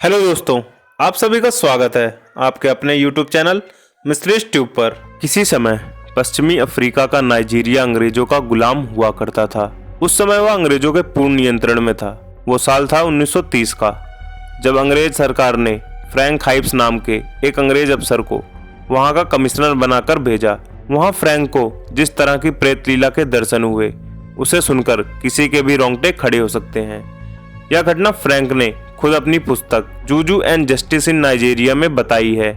Hello दोस्तों, आप सभी का स्वागत है आपके अपने YouTube चैनल मिस्ट्रीज ट्यूब पर। किसी समय पश्चिमी अफ्रीका का नाइजीरिया अंग्रेजों का गुलाम हुआ करता था। उस समय वह अंग्रेजों के पूर्ण नियंत्रण में था। वो साल था 1930 का, जब अंग्रेज सरकार ने फ्रैंक हाइप्स नाम के एक अंग्रेज अफसर को वहाँ का कमिश्नर बनाकर भेजा। वहाँ फ्रैंक को जिस तरह की प्रेत लीला के दर्शन हुए, उसे सुनकर किसी के भी रोंगटे खड़े हो सकते हैं। यह घटना फ्रैंक ने खुद अपनी पुस्तक Juju and justice in Nigeria में बताई है।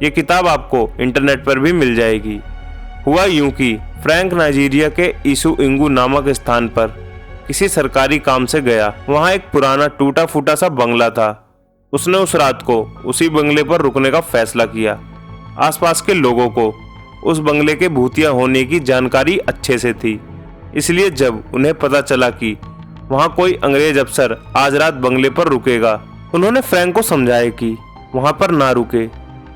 ये किताब आपको इंटरनेट पर भी मिल जाएगी। हुआ यूं कि फ्रैंक नाइजीरिया के ईसु इंगू नामक स्थान पर किसी सरकारी काम से गया। वहाँ एक पुराना टूटा फूटा सा बंगला था। उसने उस रात को उसी बंगले पर रुकने का फैसला किया। आसपास के लोगों को उस बंगले के भूतिया होने की जानकारी अच्छे से थी, इसलिए जब उन्हें पता चला कि वहाँ कोई अंग्रेज अफसर आज रात बंगले पर रुकेगा, उन्होंने फ्रैंक को समझाया कि वहाँ पर ना रुके,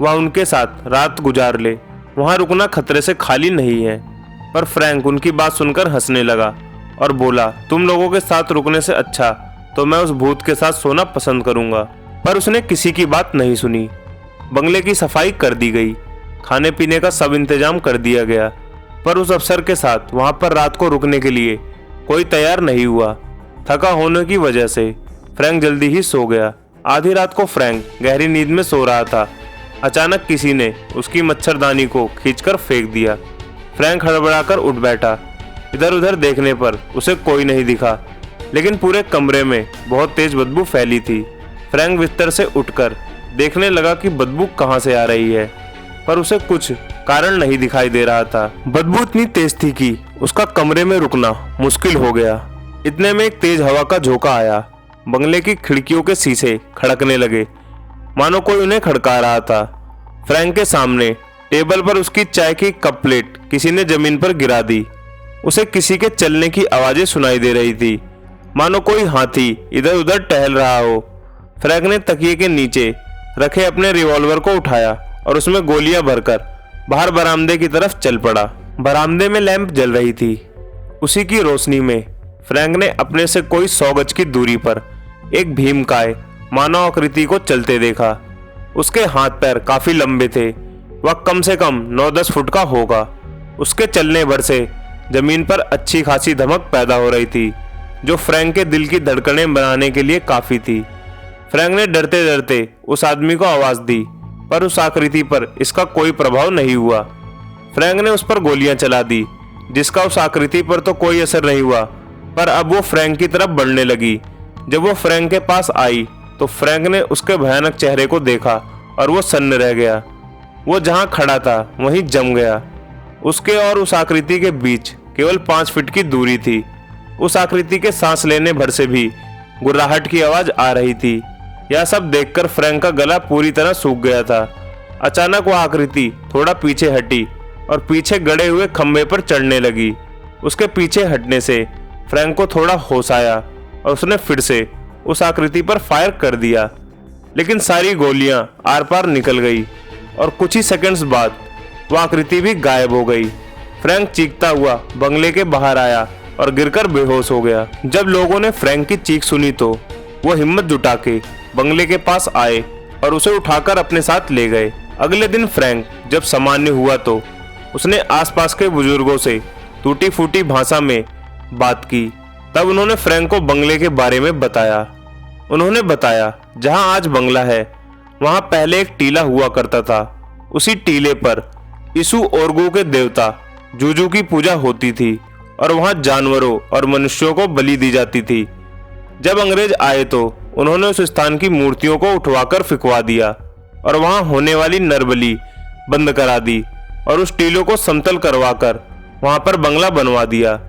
वह उनके साथ रात गुजार ले। वहाँ रुकना खतरे से खाली नहीं है। पर फ्रैंक उनकी बात सुनकर हंसने लगा और बोला, तुम लोगों के साथ रुकने से अच्छा तो मैं उस भूत के साथ सोना पसंद करूंगा। पर उसने किसी की बात नहीं सुनी। बंगले की सफाई कर दी गई, खाने पीने का सब इंतजाम कर दिया गया, पर उस अफसर के साथ वहाँ पर रात को रुकने के लिए कोई तैयार नहीं हुआ। थका होने की वजह से फ्रैंक जल्दी ही सो गया। आधी रात को फ्रैंक गहरी नींद में सो रहा था। अचानक किसी ने उसकी मच्छरदानी को खींचकर फेंक दिया। फ्रैंक हड़बड़ाकर उठ बैठा। इधर उधर देखने पर उसे कोई नहीं दिखा, लेकिन पूरे कमरे में बहुत तेज बदबू फैली थी। फ्रैंक बिस्तर से उठकर देखने लगा कि बदबू कहाँ से आ रही है, पर उसे कुछ कारण नहीं दिखाई दे रहा था। बदबू इतनी तेज थी कि उसका कमरे में रुकना मुश्किल हो गया। इतने में एक तेज हवा का झोंका आया। बंगले की खिड़कियों के शीशे खड़कने लगे, मानो कोई उन्हें खड़का रहा था। फ्रैंक के सामने टेबल पर उसकी चाय की कप प्लेट किसी ने जमीन पर गिरा दी। उसे किसी के चलने की आवाजें सुनाई दे रही थी, मानो कोई हाथी इधर उधर टहल रहा हो। फ्रैंक ने तकिए के नीचे रखे अपने रिवॉल्वर को उठाया और उसमें गोलियां भरकर बाहर बरामदे की तरफ चल पड़ा। बरामदे में लैंप जल रही थी। उसी की रोशनी में फ्रैंक ने अपने से कोई 100 गज की दूरी पर एक भीमकाय मानव आकृति को चलते देखा। उसके हाथ पैर काफी लंबे थे। वह कम से कम 9-10 फुट का होगा। उसके चलने भर से जमीन पर अच्छी खासी धमक पैदा हो रही थी, जो फ्रैंक के दिल की धड़कनें बनाने के लिए काफी थी। फ्रैंक ने डरते डरते उस आदमी को आवाज दी, पर उस आकृति पर इसका कोई प्रभाव नहीं हुआ। फ्रैंक ने उस पर गोलियां चला दी, जिसका उस आकृति पर तो कोई असर नहीं हुआ, पर अब वो फ्रैंक की तरफ बढ़ने लगी। जब वो फ्रैंक के पास आई तो फ्रैंक ने उसके भयानक चेहरे को देखा और वो सन्न रह गया। वो जहां खड़ा था वहीं जम गया। उसके और उस आकृति के बीच केवल 5 फीट की दूरी थी। उस आकृति के सांस लेने भर से भी गुर्राहट की आवाज आ रही थी। यह सब देखकर फ्रैंक का गला पूरी तरह सूख गया था। अचानक वह आकृति थोड़ा पीछे हटी और पीछे गड़े हुए खंभे पर चढ़ने लगी। उसके पीछे हटने से फ्रैंक को थोड़ा होश आया और उसने फिर से उस आकृति पर फायर कर दिया, लेकिन सारी गोलियां आर पार निकल गई और कुछ ही सेकंड्स बाद वह आकृति भी गायब हो गई। फ्रैंक चीखता हुआ बंगले के बाहर आया और गिरकर बेहोश हो गया। जब लोगों ने फ्रैंक की चीख सुनी तो वो हिम्मत जुटा के बंगले के पास आए और उसे उठाकर अपने साथ ले गए। अगले दिन फ्रैंक जब सामान्य हुआ तो उसने आसपास के बुजुर्गों से टूटी फूटी भाषा में बात की। तब उन्होंने फ्रैंक को बंगले के बारे में बताया। उन्होंने बताया, जहां आज बंगला है वहां पहले एक टीला हुआ करता था। उसी टीले पर ईसु ओरगू के देवता जूजू की पूजा होती थी और वहां जानवरों और मनुष्यों को बलि दी जाती थी। जब अंग्रेज आए तो उन्होंने उस स्थान की मूर्तियों को उठवाकर फिकवा दिया और वहां होने वाली नरबली बंद करा दी और उस टीलों को समतल करवाकर वहां पर बंगला बनवा दिया।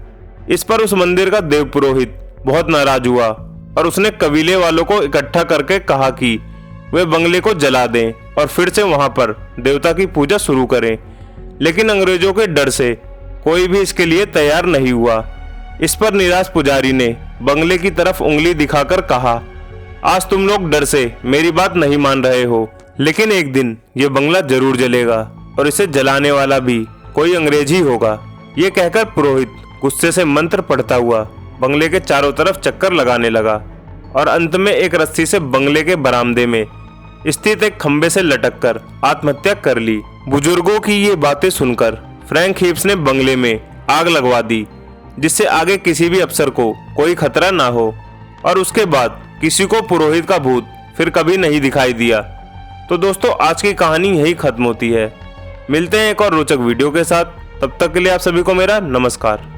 इस पर उस मंदिर का देव पुरोहित बहुत नाराज हुआ और उसने कबीले वालों को इकट्ठा करके कहा कि वे बंगले को जला दें और फिर से वहां पर देवता की पूजा शुरू करें। लेकिन अंग्रेजों के डर से कोई भी इसके लिए तैयार नहीं हुआ। इस पर निराश पुजारी ने बंगले की तरफ उंगली दिखाकर कहा, आज तुम लोग डर से मेरी बात नहीं मान रहे हो, लेकिन एक दिन ये बंगला जरूर जलेगा और इसे जलाने वाला भी कोई अंग्रेज ही होगा। ये कहकर पुरोहित गुस्से से मंत्र पढ़ता हुआ बंगले के चारों तरफ चक्कर लगाने लगा। और अंत में एक रस्सी से बंगले के बरामदे में स्थित एक खंबे से लटककर आत्महत्या कर ली। बुजुर्गों की ये बातें सुनकर फ्रैंक हीप्स ने बंगले में आग लगवा दी, जिससे आगे किसी भी अफसर को कोई खतरा ना हो। और उसके बाद किसी को पुरोहित का भूत फिर कभी नहीं दिखाई दिया। तो दोस्तों, आज की कहानी यही खत्म होती है। मिलते हैं एक और रोचक वीडियो के साथ। तब तक के लिए आप सभी को मेरा नमस्कार।